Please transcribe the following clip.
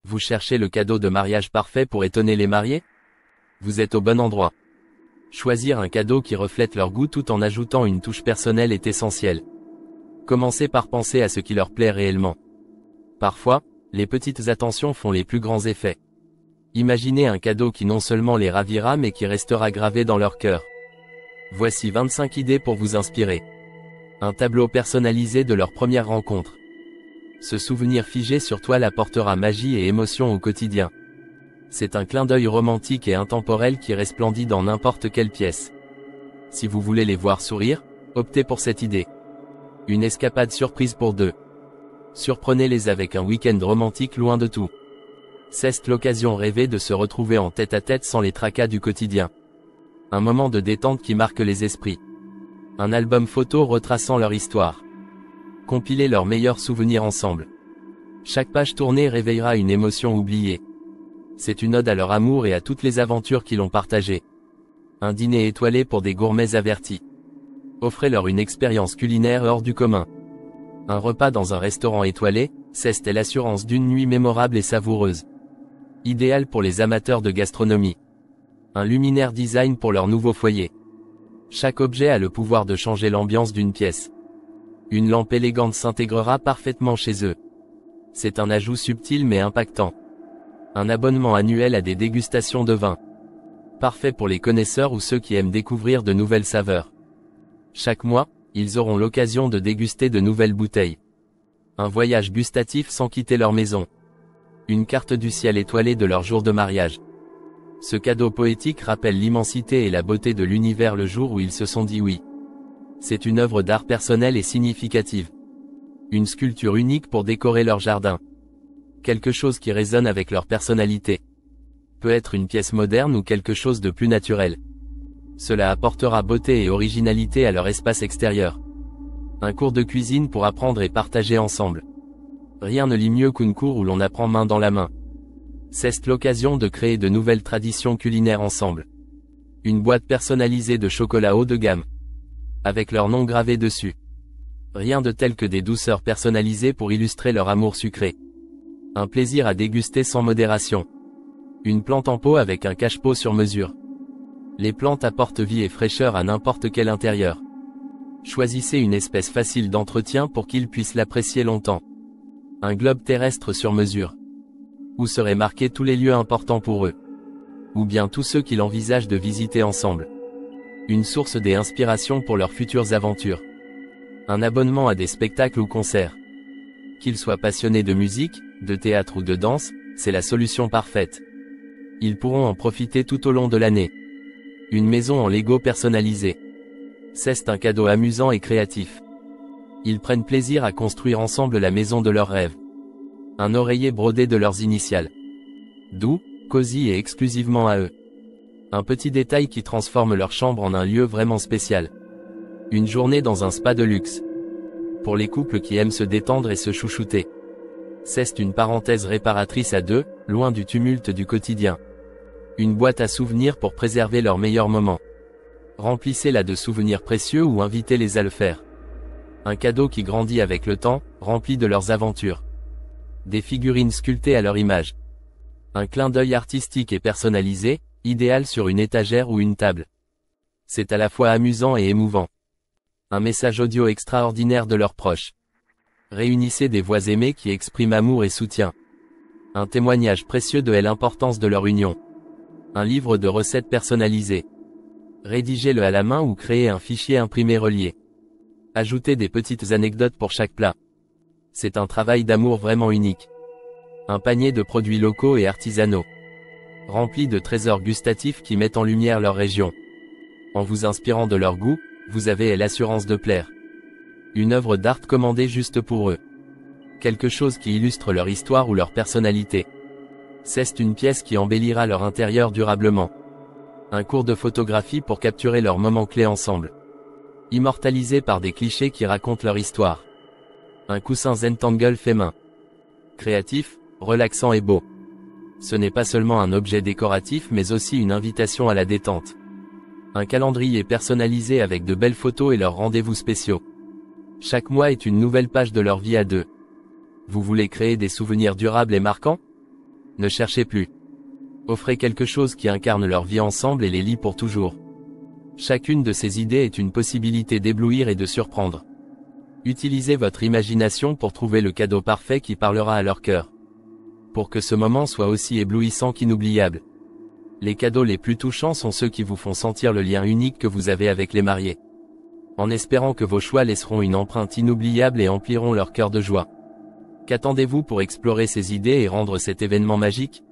Vous cherchez le cadeau de mariage parfait pour étonner les mariés? Vous êtes au bon endroit. Choisir un cadeau qui reflète leur goût tout en ajoutant une touche personnelle est essentiel. Commencez par penser à ce qui leur plaît réellement. Parfois, les petites attentions font les plus grands effets. Imaginez un cadeau qui non seulement les ravira mais qui restera gravé dans leur cœur. Voici 25 idées pour vous inspirer. Un tableau personnalisé de leur première rencontre. Ce souvenir figé sur toile apportera magie et émotion au quotidien. C'est un clin d'œil romantique et intemporel qui resplendit dans n'importe quelle pièce. Si vous voulez les voir sourire, optez pour cette idée. Une escapade surprise pour deux. Surprenez-les avec un week-end romantique loin de tout. C'est l'occasion rêvée de se retrouver en tête-à-tête sans les tracas du quotidien. Un moment de détente qui marque les esprits. Un album photo retraçant leur histoire. Compilez leurs meilleurs souvenirs ensemble. Chaque page tournée réveillera une émotion oubliée. C'est une ode à leur amour et à toutes les aventures qu'ils ont partagées. Un dîner étoilé pour des gourmets avertis. Offrez-leur une expérience culinaire hors du commun. Un repas dans un restaurant étoilé, c'est l'assurance d'une nuit mémorable et savoureuse. Idéal pour les amateurs de gastronomie. Un luminaire design pour leur nouveau foyer. Chaque objet a le pouvoir de changer l'ambiance d'une pièce. Une lampe élégante s'intégrera parfaitement chez eux. C'est un ajout subtil mais impactant. Un abonnement annuel à des dégustations de vin. Parfait pour les connaisseurs ou ceux qui aiment découvrir de nouvelles saveurs. Chaque mois, ils auront l'occasion de déguster de nouvelles bouteilles. Un voyage gustatif sans quitter leur maison. Une carte du ciel étoilée de leur jour de mariage. Ce cadeau poétique rappelle l'immensité et la beauté de l'univers le jour où ils se sont dit oui. C'est une œuvre d'art personnelle et significative. Une sculpture unique pour décorer leur jardin. Quelque chose qui résonne avec leur personnalité. Peut être une pièce moderne ou quelque chose de plus naturel. Cela apportera beauté et originalité à leur espace extérieur. Un cours de cuisine pour apprendre et partager ensemble. Rien ne lie mieux qu'une cour où l'on apprend main dans la main. C'est l'occasion de créer de nouvelles traditions culinaires ensemble. Une boîte personnalisée de chocolat haut de gamme. Avec leur nom gravé dessus. Rien de tel que des douceurs personnalisées pour illustrer leur amour sucré. Un plaisir à déguster sans modération. Une plante en pot avec un cache-pot sur mesure. Les plantes apportent vie et fraîcheur à n'importe quel intérieur. Choisissez une espèce facile d'entretien pour qu'ils puissent l'apprécier longtemps. Un globe terrestre sur mesure. Où seraient marqués tous les lieux importants pour eux. Ou bien tous ceux qu'ils envisagent de visiter ensemble. Une source d'inspiration pour leurs futures aventures. Un abonnement à des spectacles ou concerts. Qu'ils soient passionnés de musique, de théâtre ou de danse, c'est la solution parfaite. Ils pourront en profiter tout au long de l'année. Une maison en Lego personnalisée. C'est un cadeau amusant et créatif. Ils prennent plaisir à construire ensemble la maison de leurs rêves. Un oreiller brodé de leurs initiales. Doux, cosy et exclusivement à eux. Un petit détail qui transforme leur chambre en un lieu vraiment spécial. Une journée dans un spa de luxe. Pour les couples qui aiment se détendre et se chouchouter. C'est une parenthèse réparatrice à deux, loin du tumulte du quotidien. Une boîte à souvenirs pour préserver leurs meilleurs moments. Remplissez-la de souvenirs précieux ou invitez-les à le faire. Un cadeau qui grandit avec le temps, rempli de leurs aventures. Des figurines sculptées à leur image. Un clin d'œil artistique et personnalisé, idéal sur une étagère ou une table. C'est à la fois amusant et émouvant. Un message audio extraordinaire de leurs proches. Réunissez des voix aimées qui expriment amour et soutien. Un témoignage précieux de l'importance de leur union. Un livre de recettes personnalisées. Rédigez-le à la main ou créez un fichier imprimé relié. Ajoutez des petites anecdotes pour chaque plat. C'est un travail d'amour vraiment unique. Un panier de produits locaux et artisanaux. Rempli de trésors gustatifs qui mettent en lumière leur région. En vous inspirant de leur goût, vous avez l'assurance de plaire. Une œuvre d'art commandée juste pour eux. Quelque chose qui illustre leur histoire ou leur personnalité. C'est une pièce qui embellira leur intérieur durablement. Un cours de photographie pour capturer leurs moments clés ensemble. Immortalisés par des clichés qui racontent leur histoire. Un coussin Zentangle fait main. Créatif, relaxant et beau. Ce n'est pas seulement un objet décoratif mais aussi une invitation à la détente. Un calendrier personnalisé avec de belles photos et leurs rendez-vous spéciaux. Chaque mois est une nouvelle page de leur vie à deux. Vous voulez créer des souvenirs durables et marquants? Ne cherchez plus. Offrez quelque chose qui incarne leur vie ensemble et les lie pour toujours. Chacune de ces idées est une possibilité d'éblouir et de surprendre. Utilisez votre imagination pour trouver le cadeau parfait qui parlera à leur cœur. Pour que ce moment soit aussi éblouissant qu'inoubliable. Les cadeaux les plus touchants sont ceux qui vous font sentir le lien unique que vous avez avec les mariés. En espérant que vos choix laisseront une empreinte inoubliable et empliront leur cœur de joie. Qu'attendez-vous pour explorer ces idées et rendre cet événement magique ?